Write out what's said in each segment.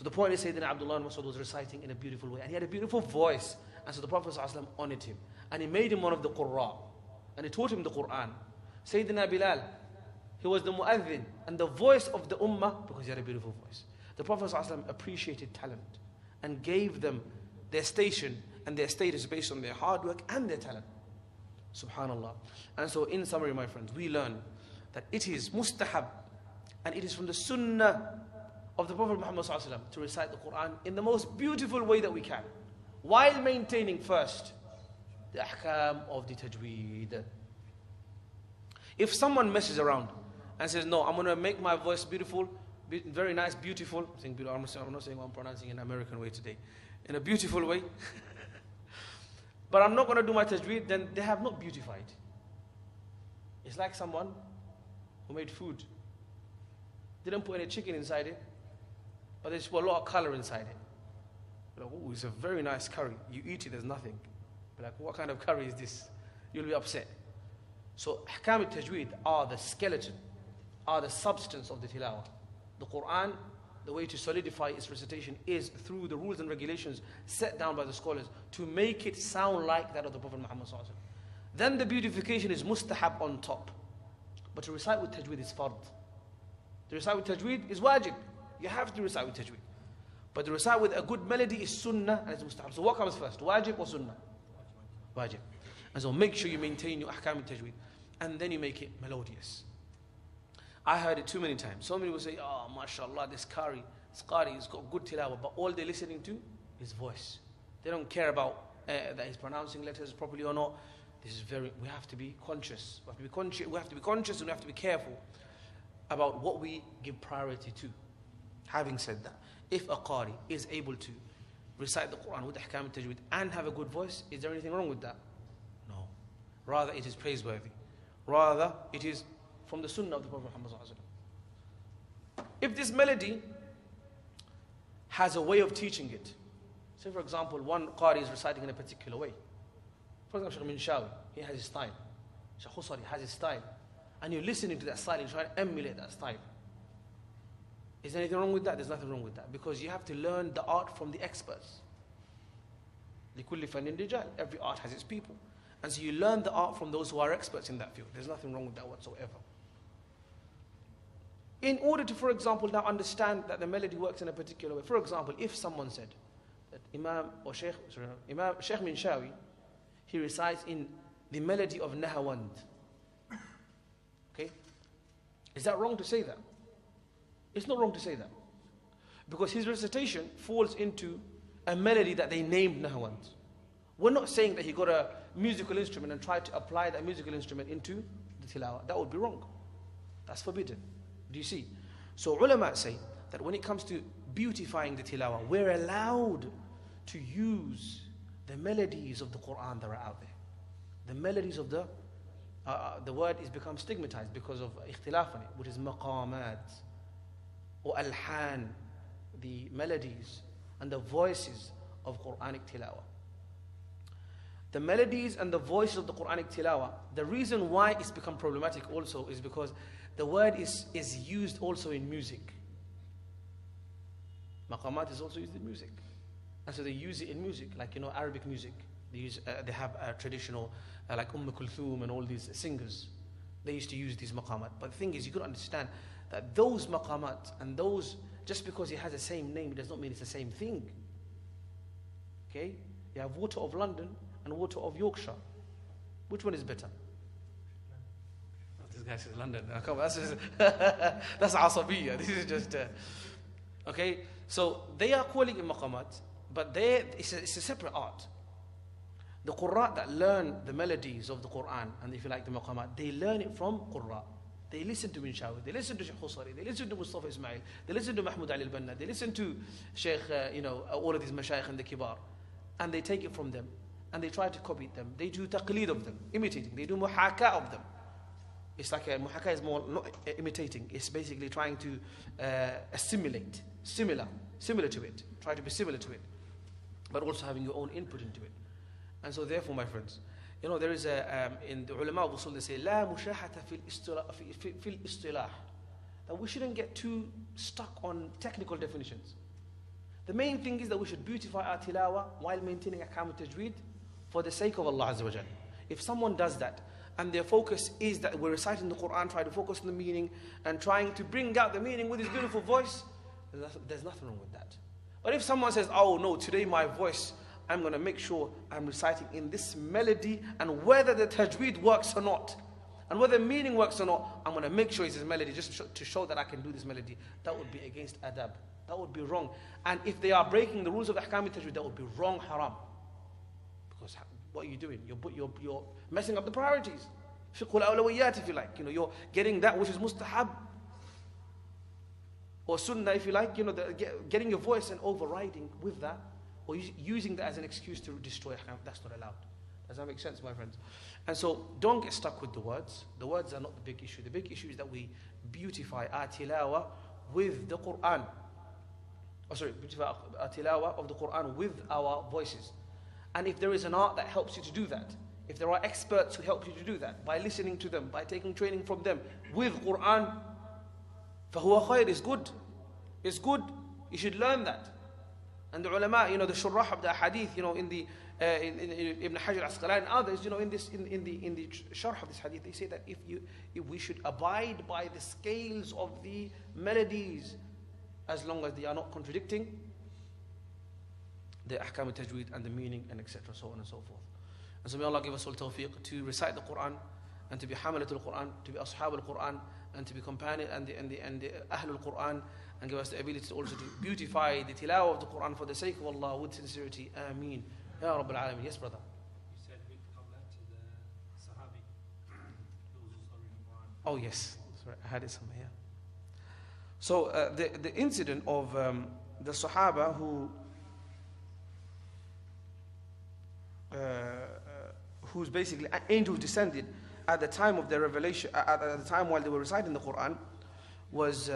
So the point is, Sayyidina Abdullah ibn Mas'ud was reciting in a beautiful way, and he had a beautiful voice. And so the Prophet ﷺ honored him, and he made him one of the Qurra, and he taught him the Quran. Sayyidina Bilal, he was the mu'adhin and the voice of the ummah because he had a beautiful voice. The Prophet ﷺ appreciated talent and gave them their station and their status based on their hard work and their talent. Subhanallah. And so in summary, my friends, we learn that it is mustahab and it is from the sunnah of the Prophet Muhammad ﷺ to recite the Quran in the most beautiful way that we can, while maintaining first the ahkam of the tajweed. If someone messes around and says, no, I'm going to make my voice beautiful, very nice, beautiful, I'm not saying I'm pronouncing in an American way today, in a beautiful way, but I'm not going to do my tajweed, then they have not beautified. It's like someone who made food, didn't put any chicken inside it, but they just put a lot of color inside it. Like, oh, it's a very nice curry. You eat it, there's nothing. Be like, what kind of curry is this? You'll be upset. So, ahkam al-tajweed are the skeleton, are the substance of the tilawah. The Quran, the way to solidify its recitation is through the rules and regulations set down by the scholars to make it sound like that of the Prophet Muhammad ﷺ. Then the beautification is mustahab on top. But to recite with tajweed is fard. To recite with tajweed is wajib. You have to recite with tajweed. But to recite with a good melody is sunnah and it's mustahab. So what comes first, wajib or sunnah? Wajib. And so make sure you maintain your ahkam al-tajweed, and then you make it melodious. I heard it too many times. So many will say, oh, mashallah, this qari has got good tilawah, but all they're listening to is voice. They don't care about that he's pronouncing letters properly or not. This is we have to be conscious. We have to be conscious and we have to be careful about what we give priority to. Having said that, if a qari is able to recite the Quran with ahkam al-tajweed and have a good voice, is there anything wrong with that? No. Rather, it is praiseworthy. Rather, it is from the sunnah of the Prophet Muhammad ﷺ. If this melody has a way of teaching it, say for example, one qari is reciting in a particular way. For example, Shaykh Minshawi, he has his style. Shaykh Khusari has his style. And you're listening to that style and trying to emulate that style. Is there anything wrong with that? There's nothing wrong with that. Because you have to learn the art from the experts. لِكُلِّ فَنٍ رِجَالٍ. Every art has its people. And so you learn the art from those who are experts in that field. There's nothing wrong with that whatsoever. In order to, for example, now understand that the melody works in a particular way. For example, if someone said that Shaykh Minshawi, he recites in the melody of Nahawand. Okay? Is that wrong to say that? It's not wrong to say that. Because his recitation falls into a melody that they named Nahawand. We're not saying that he got a musical instrument and tried to apply that musical instrument into the tilawah. That would be wrong. That's forbidden. Do you see? So ulama say that when it comes to beautifying the tilawah, we're allowed to use the melodies of the Quran that are out there. The melodies of the word is become stigmatized because of ikhtilaf on it, which is maqamat or alhan, the melodies and the voices of Quranic tilawah. The melodies and the voices of the Quranic tilawah, the reason why it's become problematic also is because the word is used also in music. Maqamat is also used in music. And so they use it in music, like, Arabic music. They have a traditional, like Kulthum and all these singers. They used to use these maqamat. But the thing is, you got to understand that those maqamat and those, just because it has the same name, it does not mean it's the same thing. Okay? You have Water of London and Water of Yorkshire. Which one is better? Oh, this guy says London. Come on, that's asabiyya. This is just... okay? So they are calling it maqamat, but it's a separate art. The Qurra that learn the melodies of the Quran, and if you like the maqamat, they learn it from Qurra. They listen to Minshawi, they listen to Shaykh Khusari, they listen to Mustafa Ismail, they listen to Mahmoud Ali al-Banna, they listen to Shaykh, all of these mashayikh and the kibar, and they take it from them, and they try to copy them. They do taqleed of them, imitating. They do muhaka of them. It's like muhaka is more not imitating. It's basically trying to assimilate, similar to it, try to be similar to it, but also having your own input into it. And so therefore, my friends, there is in the ulama of usul, they say, لا مشاحة في الاصطلاح. That we shouldn't get too stuck on technical definitions. The main thing is that we should beautify our tilawah while maintaining ahkam al-tajweed for the sake of Allah Azza wa Jal. If someone does that, and their focus is that we're reciting the Quran, try to focus on the meaning, and trying to bring out the meaning with his beautiful voice, there's nothing wrong with that. But if someone says, oh no, today my voice, I'm going to make sure I'm reciting in this melody, and whether the tajweed works or not, and whether the meaning works or not, I'm going to make sure it's this melody just to show that I can do this melody. That would be against adab. That would be wrong. And if they are breaking the rules of ahkam al-tajweed, that would be wrong, haram. Because what are you doing? You're messing up the priorities. Fiqh al-awlawiyat, if you like. You're getting that which is mustahab. Or sunnah, if you like. Getting your voice and overriding with that. Or using that as an excuse to destroy ahkam. That's not allowed. Does that make sense, my friends? And so, don't get stuck with the words. The words are not the big issue. The big issue is that we beautify our tilawah with the Quran. Beautify our tilawah of the Quran with our voices. And if there is an art that helps you to do that, if there are experts who help you to do that, by listening to them, by taking training from them, with Quran, فَهُوَ خَيْرٌ, is good. It's good. You should learn that. And the ulama, the shurrah of the hadith, in the in Ibn Hajar al-Asqalani and others, in the sharh of this hadith, they say that if we should abide by the scales of the melodies, as long as they are not contradicting the ahkam al-tajweed and the meaning and etc., so on and so forth. And so may Allah give us all tawfiq to recite the Quran, and to be hamalatul Quran, to be ashab al-Quran, and to be companion and the ahlul Quran, and give us the ability to also to beautify the tilawah of the Quran for the sake of Allah with sincerity. Ameen. Ya Rabbil Alameen. Yes, brother. You said with Maqamat to the Sahabi. Those who saw in the Quran. Oh yes, sorry, I had it somewhere here. So the incident of the Sahaba whose basically angels descended at the time of their revelation, at the time while they were reciting the Quran, was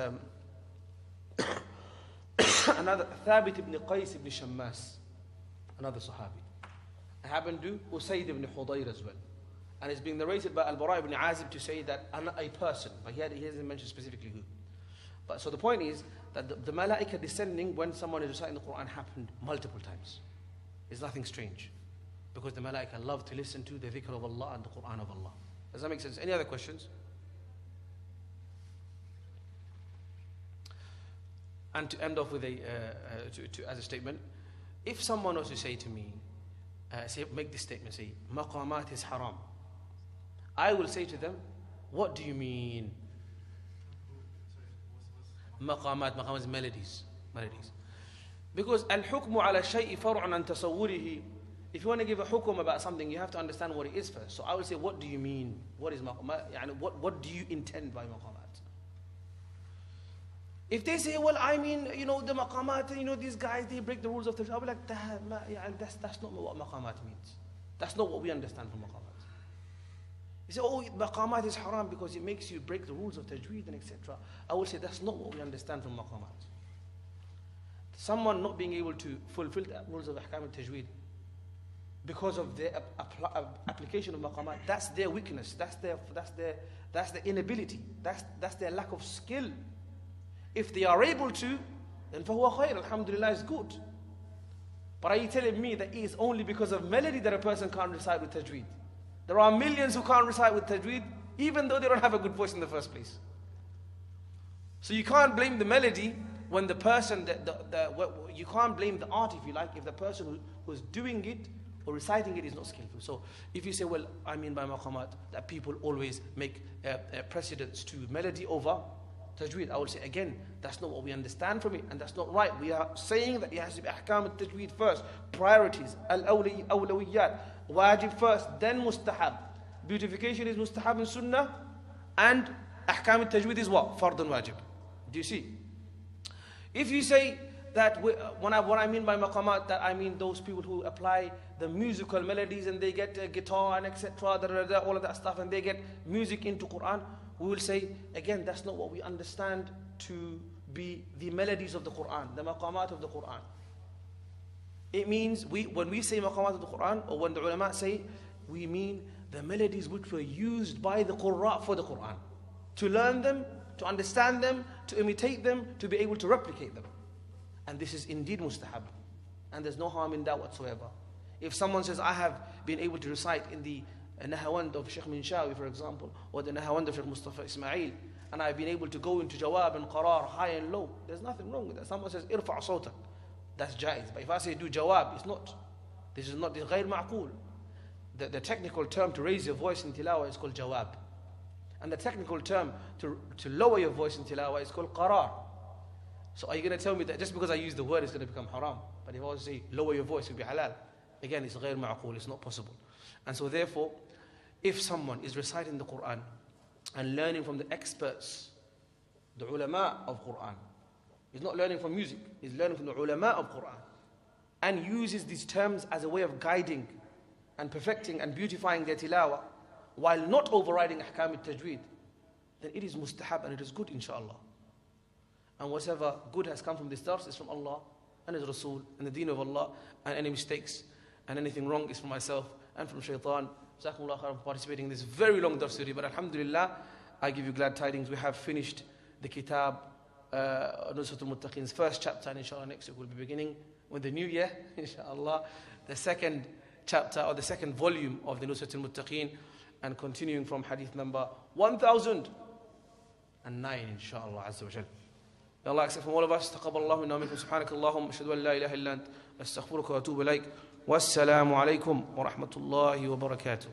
another Thabit ibn Qais ibn Shammas, another Sahabi. It happened to Usayd ibn Hudayr as well. And it's being narrated by Al-Bara ibn Azib to say that a person, but he hasn't mentioned specifically who. But so the point is that the malaika descending when someone is reciting the Quran happened multiple times. It's nothing strange. Because the malaika love to listen to the dhikr of Allah and the Quran of Allah. Does that make sense? Any other questions? And to end off with as a statement, if someone was to say to me, make this statement, say, Maqamat is haram, I will say to them, what do you mean? Maqamat is melodies. Because al-hukmu ala shay'i far'un an tasawwurihi. If you want to give a hukum about something, you have to understand what it is first. So I will say, what do you mean? What is maqamat? What do you intend by maqamat? If they say, well, I mean, the maqamat, these guys, they break the rules of tajweed, I'll be like, that's not what maqamat means. That's not what we understand from maqamat. You say, oh, maqamat is haram because it makes you break the rules of tajweed and etc. I will say, that's not what we understand from maqamat. Someone not being able to fulfill the rules of ahkam al-tajweed because of their application of maqamat, that's their weakness, that's their inability, that's their lack of skill. If they are able to, then فَهُوَ خَيْرٌ, alhamdulillah, is good. But are you telling me that it is only because of melody that a person can't recite with tajweed? There are millions who can't recite with tajweed, even though they don't have a good voice in the first place. So you can't blame the melody when the person, you can't blame the art, if you like, if the person who's doing it or reciting it is not skillful. So if you say, well, I mean by maqamat that people always make precedence to melody over tajweed, I will say again, that's not what we understand from it, and that's not right. We are saying that it has to be ahkam al-tajweed first, priorities, al-awlawiyat, wajib first, then mustahab. Beautification is mustahab and sunnah, and ahkam al-tajweed is what? Fard and wajib. Do you see? If you say that what I mean by maqamat, that I mean those people who apply the musical melodies and they get guitar and etc., all of that stuff, and they get music into Quran, we will say, again, that's not what we understand to be the melodies of the Quran, the maqamat of the Quran. It means, when we say maqamat of the Quran, or when the ulama say, we mean the melodies which were used by the Qurra for the Quran. To learn them, to understand them, to imitate them, to be able to replicate them. And this is indeed mustahab. And there's no harm in that whatsoever. If someone says, I have been able to recite in the Nahawand of Sheikh Minshawi, for example, or the Nahawand of Sheikh Mustafa Ismail, and I've been able to go into Jawab and Qarar, high and low, there's nothing wrong with that. Someone says, Irfa' sawtak, that's jaiz. But if I say do Jawab, it's not. This is not, this is غير معقول. The technical term to raise your voice in Tilawa is called Jawab. And the technical term to lower your voice in Tilawa is called Qarar. So are you going to tell me that just because I use the word it's going to become haram? But if I was to say lower your voice, it will be halal. Again, it's غير معقول, it's not possible. And so therefore, if someone is reciting the Quran and learning from the experts, the ulama of Quran, he's not learning from music, he's learning from the ulama of Quran, and uses these terms as a way of guiding and perfecting and beautifying their tilawa, while not overriding ahkam al-tajweed, then it is mustahab and it is good, inshallah. And whatever good has come from this dars is from Allah and His Rasul and the deen of Allah, and any mistakes and anything wrong is from myself and from shaitan. Jazakumullah khairan for participating in this very long dars series, but alhamdulillah, I give you glad tidings. We have finished the kitab, Nusratul Muttaqeen's first chapter, and inshallah next week we'll be beginning with the new year, inshallah, the second chapter or the second volume of the Nusratul Muttaqeen, and continuing from hadith number 1009, inshallah, azza wa jal. May Allah accept from all of us. تقبل الله منا ومنكم سبحانك اللهم أشهد أن لا إله إلا أنت أستغفرك وأتوب إليك والسلام عليكم ورحمة الله وبركاته.